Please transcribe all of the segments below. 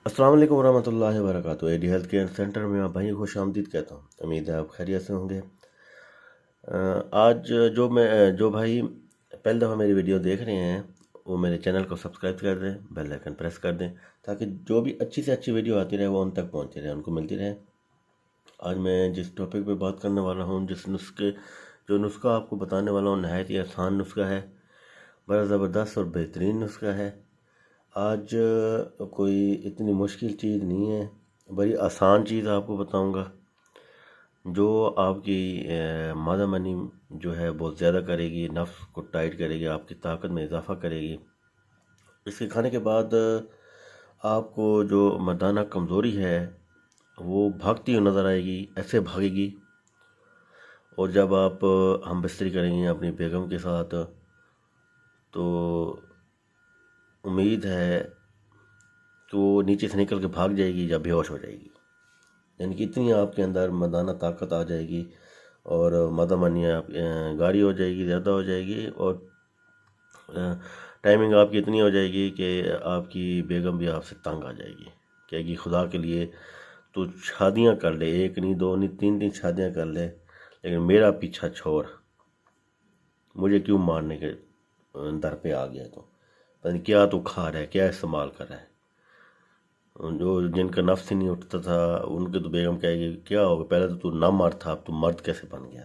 السلام علیکم ورحمۃ اللہ وبرکاتہ۔ اے ڈی ہیلتھ کیئر سینٹر میں آپ بھائی خوش آمدید کہتا ہوں۔ امید ہے آپ خیریت سے ہوں گے۔ آج جو بھائی پہلی دفعہ میری ویڈیو دیکھ رہے ہیں وہ میرے چینل کو سبسکرائب کر دیں، بیل آئیکن پریس کر دیں تاکہ جو بھی اچھی سے اچھی ویڈیو آتی رہے وہ ان تک پہنچتی رہے، ان کو ملتی رہے۔ آج میں جس ٹاپک پہ بات کرنے والا ہوں، جو نسخہ آپ کو بتانے والا ہوں، نہایت ہی آسان نسخہ ہے، بڑا زبردست اور بہترین نسخہ ہے۔ آج کوئی اتنی مشکل چیز نہیں ہے، بڑی آسان چیز آپ کو بتاؤں گا جو آپ کی مادہ منی جو ہے بہت زیادہ کرے گی، نفس کو ٹائٹ کرے گی، آپ کی طاقت میں اضافہ کرے گی۔ اس کے کھانے کے بعد آپ کو جو مردانہ کمزوری ہے وہ بھاگتی ہوئی نظر آئے گی، ایسے بھاگے گی۔ اور جب آپ ہم بستری کریں گے اپنی بیگم کے ساتھ تو امید ہے کہ وہ نیچے سے نکل کے بھاگ جائے گی یا بے ہوش ہو جائے گی، یعنی کہ اتنی آپ کے اندر مردانہ طاقت آ جائے گی اور مادہ منی آپ گاڑی ہو جائے گی، زیادہ ہو جائے گی، اور ٹائمنگ آپ کی اتنی ہو جائے گی کہ آپ کی بیگم بھی آپ سے تنگ آ جائے گی، کہے گی خدا کے لیے تو شادیاں کر لے، ایک نہیں، دو نہیں، تین شادیاں کر لے، لیکن میرا پیچھا چھوڑ، مجھے کیوں مارنے کے در پہ آ گیا؟ تو پتہ نہیں کیا تو کھا رہا ہے، کیا استعمال کر رہا ہے۔ جن کا نفس ہی نہیں اٹھتا تھا ان کے تو بیگم کہے گی کیا ہوگا، پہلے تو نہ مرد تھا، اب تو مرد کیسے بن گیا؟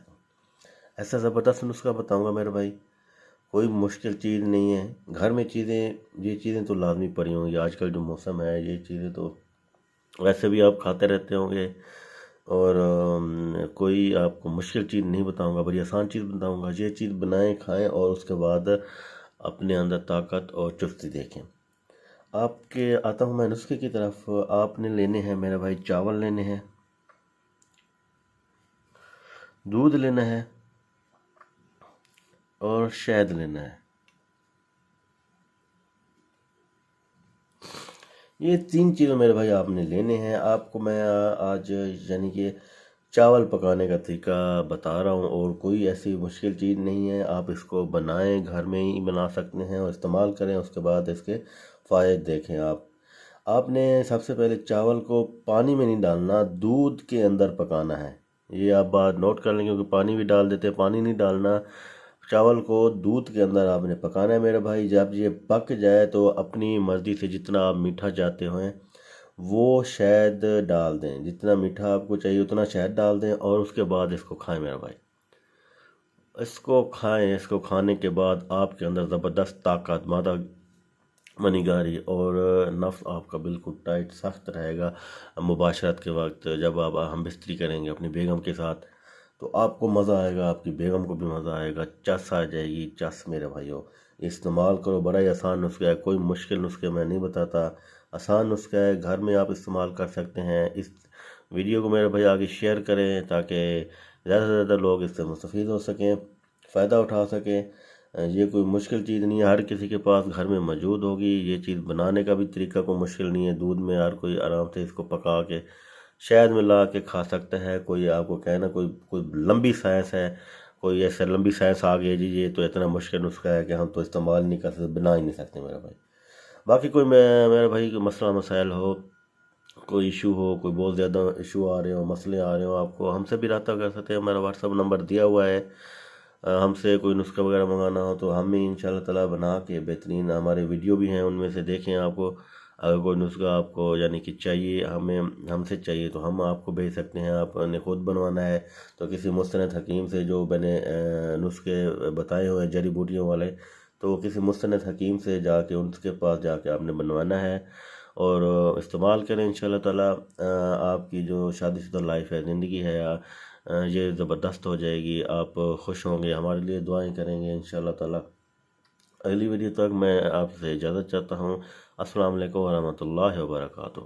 ایسا زبردست نسخہ بتاؤں گا میرے بھائی، کوئی مشکل چیز نہیں ہے۔ گھر میں یہ چیزیں تو لازمی پڑی ہوں گی، آج کل جو موسم ہے یہ چیزیں تو ویسے بھی آپ کھاتے رہتے ہوں گے، اور کوئی آپ کو مشکل چیز نہیں بتاؤں گا، بڑی آسان چیز بتاؤں گا۔ یہ چیز بنائیں، کھائیں، اور اس کے بعد اپنے اندر طاقت اور چستی دیکھیں۔ آپ کے آتا ہوں میں نسخے کی طرف۔ آپ نے لینے ہیں میرے بھائی چاول لینے ہیں، دودھ لینا ہے اور شہد لینا ہے۔ یہ تین چیزیں میرے بھائی آپ نے لینے ہیں۔ آپ کو میں آج یعنی کہ چاول پکانے کا طریقہ بتا رہا ہوں، اور کوئی ایسی مشکل چیز نہیں ہے، آپ اس کو بنائیں، گھر میں ہی بنا سکتے ہیں اور استعمال کریں، اس کے بعد اس کے فائدے دیکھیں۔ آپ نے سب سے پہلے چاول کو پانی میں نہیں ڈالنا، دودھ کے اندر پکانا ہے۔ یہ آپ بات نوٹ کر لیں، کیونکہ پانی بھی ڈال دیتے، پانی نہیں ڈالنا، چاول کو دودھ کے اندر آپ نے پکانا ہے میرے بھائی۔ جب یہ پک جائے تو اپنی مرضی سے جتنا آپ میٹھا چاہتے ہوئیں وہ شہد ڈال دیں، جتنا میٹھا آپ کو چاہیے اتنا شہد ڈال دیں، اور اس کے بعد اس کو کھائیں میرے بھائی۔ اس کو کھائیں، اس کو کھانے کے بعد آپ کے اندر زبردست طاقت، مادہ منی گاری، اور نفس آپ کا بالکل ٹائٹ سخت رہے گا۔ مباشرت کے وقت جب آپ ہم بستری کریں گے اپنی بیگم کے ساتھ تو آپ کو مزہ آئے گا، آپ کی بیگم کو بھی مزہ آئے گا، چس آ جائے گی، چس میرے بھائیو۔ استعمال کرو، بڑا ہی آسان نسخہ ہے، کوئی مشکل نسخے میں نہیں بتاتا، آسان نسخہ ہے، گھر میں آپ استعمال کر سکتے ہیں۔ اس ویڈیو کو میرے بھائی آگے شیئر کریں تاکہ زیادہ سے زیادہ لوگ اس سے مستفید ہو سکیں، فائدہ اٹھا سکیں۔ یہ کوئی مشکل چیز نہیں ہے، ہر کسی کے پاس گھر میں موجود ہوگی۔ یہ چیز بنانے کا بھی طریقہ کوئی مشکل نہیں ہے، دودھ میں ہر کوئی آرام سے اس کو پکا کے شہد ملا کے کھا سکتا ہے۔ کوئی آپ کو کہنا کوئی لمبی سائنس ہے، کوئی ایسا لمبی سائنس آ گئی جی یہ تو اتنا مشکل نسخہ ہے کہ ہم تو استعمال نہیں کر سکتے، بنا ہی نہیں سکتے میرے بھائی۔ باقی کوئی میرے بھائی کوئی مسئلہ مسائل ہو، کوئی ایشو ہو، کوئی بہت زیادہ ایشو آ رہے ہو، مسئلے آ رہے ہو، آپ کو ہم سے بھی رابطہ کر سکتے ہیں، میرا واٹس ایپ نمبر دیا ہوا ہے۔ ہم سے کوئی نسخہ وغیرہ منگانا ہو تو ہم ہی انشاءاللہ تعالیٰ بنا کے بہترین، ہمارے ویڈیو بھی ہیں ان میں سے دیکھیں۔ آپ کو اگر کوئی نسخہ آپ کو یعنی کہ چاہیے، ہم سے چاہیے تو ہم آپ کو بھیج سکتے ہیں۔ آپ نے خود بنوانا ہے تو کسی مستند حکیم سے، جو میں نے نسخے بتائے ہوئے ہیں جڑی بوٹیوں والے، تو کسی مستند حکیم سے جا کے ان کے پاس جا کے آپ نے بنوانا ہے اور استعمال کریں انشاءاللہ تعالیٰ۔ آپ کی جو شادی شدہ لائف ہے، زندگی ہے، یہ زبردست ہو جائے گی، آپ خوش ہوں گے، ہمارے لیے دعائیں کریں گے انشاءاللہ تعالیٰ۔ اگلی ویڈیو تک میں آپ سے اجازت چاہتا ہوں۔ السلام علیکم ورحمۃ اللہ وبرکاتہ۔